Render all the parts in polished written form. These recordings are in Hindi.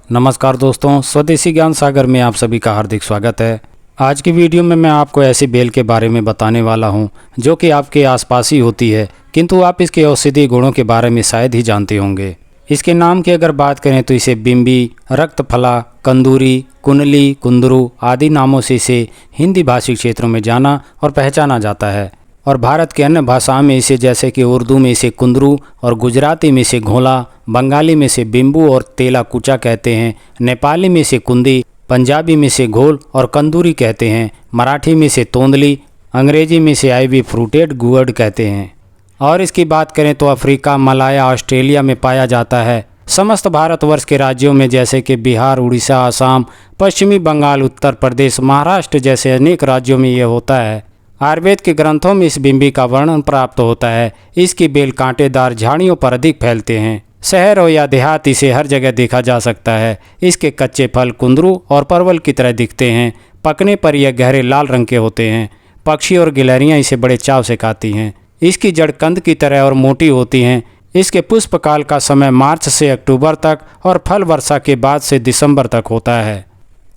नमस्कार दोस्तों, स्वदेशी ज्ञान सागर में आप सभी का हार्दिक स्वागत है। आज की वीडियो में मैं आपको ऐसी बेल के बारे में बताने वाला हूं जो कि आपके आसपास ही होती है, किंतु आप इसके औषधीय गुणों के बारे में शायद ही जानते होंगे। इसके नाम की अगर बात करें तो इसे बिम्बी, रक्तफला, कंदूरी, कुनली, कुंदरू आदि नामों से इसे हिंदी भाषी क्षेत्रों में जाना और पहचाना जाता है। और भारत के अन्य भाषाओं में इसे जैसे कि उर्दू में इसे कुंदरू और गुजराती में इसे घोला, बंगाली में इसे बिम्बू और तेला कुचा कहते हैं, नेपाली में इसे कुंदी, पंजाबी में इसे घोल और कंदूरी कहते हैं, मराठी में इसे तोंदली, अंग्रेजी में इसे आईवी फ्रूटेड गुअर्ड कहते हैं। और इसकी बात करें तो अफ्रीका, मलाया, ऑस्ट्रेलिया में पाया जाता है। समस्त भारतवर्ष के राज्यों में जैसे कि बिहार, उड़ीसा, असम, पश्चिमी बंगाल, उत्तर प्रदेश, महाराष्ट्र जैसे अनेक राज्यों में यह होता है। आयुर्वेद के ग्रंथों में इस बिम्बी का वर्णन प्राप्त होता है। इसकी बेल कांटेदार झाड़ियों पर अधिक फैलते हैं। शहर हो या देहात इसे हर जगह देखा जा सकता है। इसके कच्चे फल कुंदरू और परवल की तरह दिखते हैं। पकने पर यह गहरे लाल रंग के होते हैं। पक्षी और गिलहरियाँ इसे बड़े चाव से खाती हैं। इसकी जड़ कंद की तरह और मोटी होती हैं। इसके पुष्पकाल का समय मार्च से अक्टूबर तक और फल वर्षा के बाद से दिसंबर तक होता है।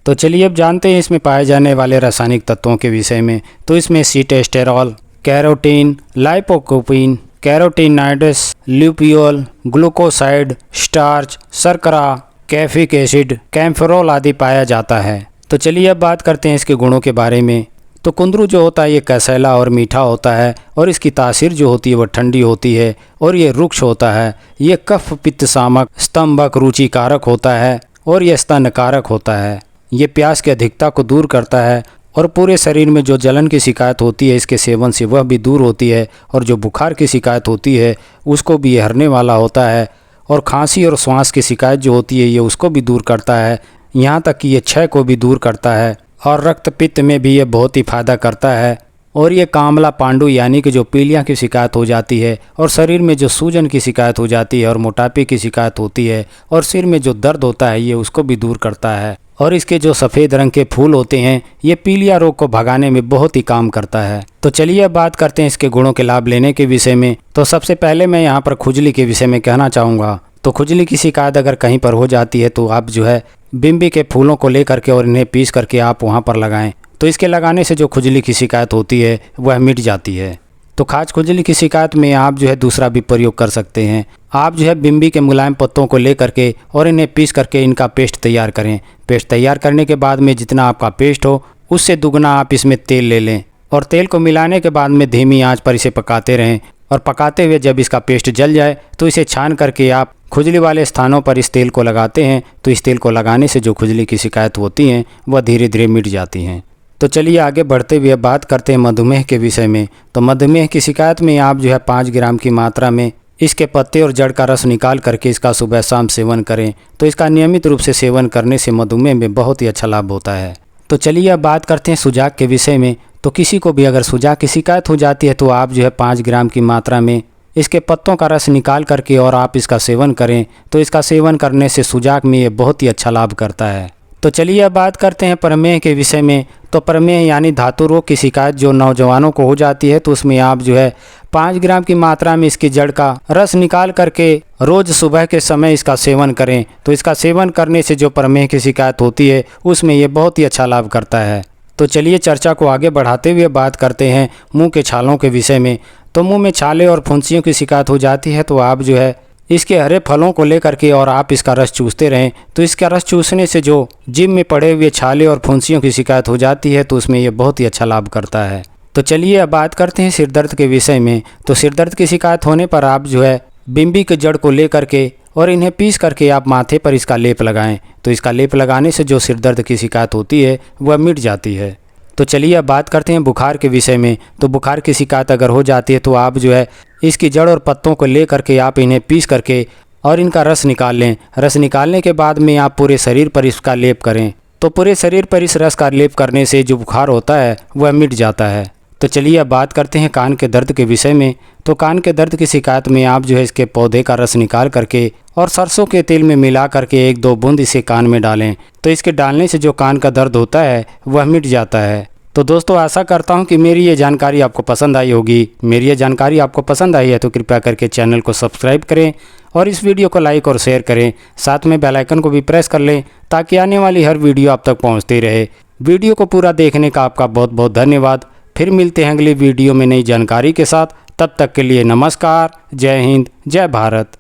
तो चलिए अब जानते हैं इसमें पाए जाने वाले रासायनिक तत्वों के विषय में। तो इसमें सीटेस्टेरॉल, कैरोटीन, लाइपोकोपीन, कैरोटीनाइड्स, ल्यूपियोल, ग्लूकोसाइड, स्टार्च, शर्करा, कैफिक एसिड, कैम्फेरोल आदि पाया जाता है। तो चलिए अब बात करते हैं इसके गुणों के बारे में। तो कुंदरू जो होता है ये कसैला और मीठा होता है और इसकी तासीर जो होती है वह ठंडी होती है और ये रुक्ष होता है। ये कफ, पित्त शामक, स्तंभक, रुचिकारक होता है और यह स्तनकारक होता है। ये प्यास की अधिकता को दूर करता है और पूरे शरीर में जो जलन की शिकायत होती है इसके सेवन से वह भी दूर होती है। और जो बुखार की शिकायत होती है उसको भी ये हरने वाला होता है। और खांसी और श्वास की शिकायत जो होती है ये उसको भी दूर करता है। यहाँ तक कि ये क्षय को भी दूर करता है। और रक्त पित्त में भी ये बहुत ही फायदा करता है। और ये कामला पांडु यानी कि जो पीलिया की शिकायत हो जाती है और शरीर में जो सूजन की शिकायत हो जाती है और मोटापे की शिकायत होती है और सिर में जो दर्द होता है ये उसको भी दूर करता है। और इसके जो सफ़ेद रंग के फूल होते हैं ये पीलिया रोग को भगाने में बहुत ही काम करता है। तो चलिए अब बात करते हैं इसके गुणों के लाभ लेने के विषय में। तो सबसे पहले मैं यहाँ पर खुजली के विषय में कहना चाहूँगा। तो खुजली की शिकायत अगर कहीं पर हो जाती है तो आप जो है बिम्बी के फूलों को ले करके और इन्हें पीस करके आप वहाँ पर लगाएं। तो इसके लगाने से जो खुजली की शिकायत होती है वह मिट जाती है। तो खाज खुजली की शिकायत में आप जो है दूसरा भी प्रयोग कर सकते हैं। आप जो है बिम्बी के मुलायम पत्तों को ले करके और इन्हें पीस करके इनका पेस्ट तैयार करें। पेस्ट तैयार करने के बाद में जितना आपका पेस्ट हो उससे दुगना आप इसमें तेल ले लें और तेल को मिलाने के बाद में धीमी आंच पर इसे पकाते रहें। और पकाते हुए जब इसका पेस्ट जल जाए तो इसे छान करके आप खुजली वाले स्थानों पर इस तेल को लगाते हैं। तो इस तेल को लगाने से जो खुजली की शिकायत होती हैं वह धीरे धीरे मिट जाती हैं। तो चलिए आगे बढ़ते हुए बात करते हैं मधुमेह के विषय में। तो मधुमेह की शिकायत में आप जो है 5 ग्राम की मात्रा में इसके पत्ते और जड़ का रस निकाल करके इसका सुबह शाम सेवन करें। तो इसका नियमित रूप से सेवन करने से मधुमेह में बहुत ही अच्छा लाभ होता है। तो चलिए अब बात करते हैं सुजाक के विषय में। तो किसी को भी अगर सुजाक की शिकायत हो जाती है तो आप जो है 5 ग्राम की मात्रा में इसके पत्तों का रस निकाल करके और आप इसका सेवन करें। तो इसका सेवन करने से सुजाक में ये बहुत ही अच्छा लाभ करता है। तो चलिए अब बात करते हैं प्रमेह के विषय में। तो प्रमेह यानी धातु रोग की शिकायत जो नौजवानों को हो जाती है तो उसमें आप जो है 5 ग्राम की मात्रा में इसकी जड़ का रस निकाल करके रोज़ सुबह के समय इसका सेवन करें। तो इसका सेवन करने से जो प्रमेह की शिकायत होती है उसमें ये बहुत ही अच्छा लाभ करता है। तो चलिए चर्चा को आगे बढ़ाते हुए बात करते हैं मुंह के छालों के विषय में। तो मुंह में छाले और फुंसियों की शिकायत हो जाती है तो आप जो है इसके हरे फलों को लेकर के और आप इसका रस चूसते रहें। तो इसका रस चूसने से जो जिभ में पड़े हुए छाले और फुंसियों की शिकायत हो जाती है तो उसमें ये बहुत ही अच्छा लाभ करता है। तो चलिए अब बात करते हैं सिर दर्द के विषय में। तो सिर दर्द की शिकायत होने पर आप जो है बिम्बी के जड़ को ले करके और इन्हें पीस करके आप माथे पर इसका लेप लगाएं। तो इसका लेप लगाने से जो सिर दर्द की शिकायत होती है वह मिट जाती है। तो चलिए अब बात करते हैं बुखार के विषय में। तो बुखार की शिकायत अगर हो जाती है तो आप जो है इसकी जड़ और पत्तों को ले करके आप इन्हें पीस करके और इनका रस निकाल लें। रस निकालने के बाद में आप पूरे शरीर पर इसका लेप करें। तो पूरे शरीर पर इस रस का लेप करने से जो बुखार होता है वह मिट जाता है। तो चलिए अब बात करते हैं कान के दर्द के विषय में। तो कान के दर्द की शिकायत में आप जो है इसके पौधे का रस निकाल करके और सरसों के तेल में मिला करके 1-2 बूंद इसे कान में डालें। तो इसके डालने से जो कान का दर्द होता है वह मिट जाता है। तो दोस्तों आशा करता हूं कि मेरी ये जानकारी आपको पसंद आई होगी। मेरी ये जानकारी आपको पसंद आई है तो कृपया करके चैनल को सब्सक्राइब करें और इस वीडियो को लाइक और शेयर करें। साथ में बेल आइकन को भी प्रेस कर लें ताकि आने वाली हर वीडियो आप तक पहुंचती रहे। वीडियो को पूरा देखने का आपका बहुत बहुत धन्यवाद। फिर मिलते हैं अगली वीडियो में नई जानकारी के साथ। तब तक के लिए नमस्कार, जय हिंद, जय भारत।